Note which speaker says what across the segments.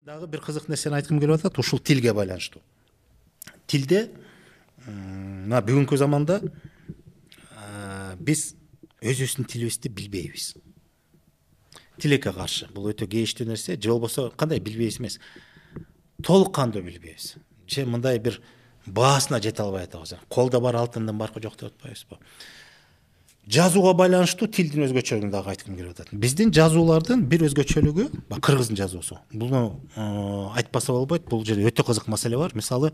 Speaker 1: Дагы бир кызык нерсени айткым келип атат, ушул тилге байланыштуу. Тилде мына бүгүнкү заманда биз өзүбүздүн тилибизди билбейбиз. Тилекке каршы бул өтө кейиштүү нерсе, же болбосо кандай билбейбиз эмес, толук кандуу билбейбиз. Же мындай бир баасына жете албай атабыз. Колдо бар алтындын баркы жок деп атпайбызбы? Жазууга байланыштуу тилдин өзгөчөлүгүн дагы айткым келип атат. Биздин жазуулардын бир өзгөчөлүгү кыргыздын жазуусу. Буну айтпаса болбойт. Бул жерде өтө кызык маселе бар. Мисалы,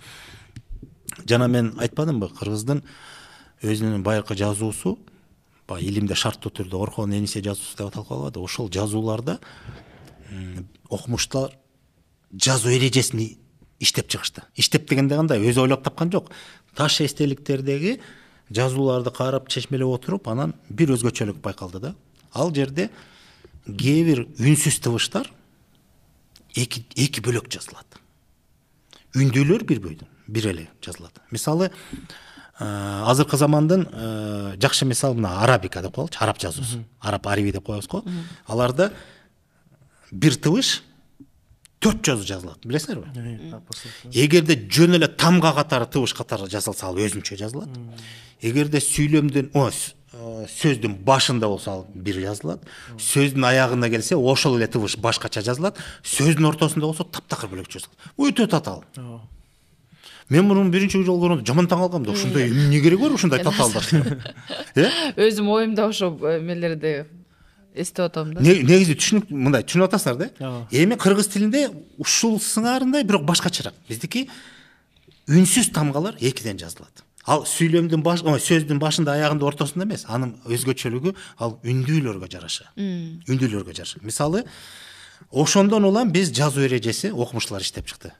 Speaker 1: жана мен айтпадымбы, кыргыздын өзүнүн байыркы жазуусу, илимде шарттуу түрдө Орхон Энисе жазуусу деп аталып. Ошол жазууларда окумуштар жазуу эрежесин иштеп чыгышты. Иштеп дегенде кандай? Өзү ойлоп тапкан жок. Таш эстеликтердеги жазууларды карап чечмелеп отуруп, анан бир өзгөчөлүк байкалды да. Ал жерде кээ бир үнсүз тыбыштар эки бөлөк жазылат. Үндүүлөр бир эле жазылат. Мисалы, азыркы замандын жакшы мисалы мына арабика деп коелучу, араб жазуусу. Араб араби деп коебуз го. Аларда бир тыбыш 4 жазуу жазылат, билесиңерби? Эгерде жөн эле тамга катары тыбыш катары жазылса, ал өзүнчө жазылат. Эгерде сүйлөмдүн, сөздүн башында болсо ал бир жазылат. Сөздүн аягына келсе, ошол эле тыбыш башкача жазылат. Сөздүн ортосунда болсо таптакыр бөлөкчө жазылат. Өтө татаал. Мен муну биринчи жолу көргөндө жаман таң калгам да, ушундай эмне кереги бар ушундай татаалдар?
Speaker 2: Өзүм оюмда ошо эмелерди эстеп атам да.
Speaker 1: Негизи мындай түшүнүп атасыздар да. Эми кыргыз тилинде ушул сыңарындай, бирок башкачараак. Биздики үнсүз тамгалар экиден жазылат. Ал сүйлөмдүн сөздүн башында, аягында, ортосунда эмес. Анын өзгөчөлүгү ал үндүүлөргө жараша. Үндүүлөргө жараша. Мисалы, ошондон улам биз жазуу эрежеси окумуштуулар иштеп чыкты.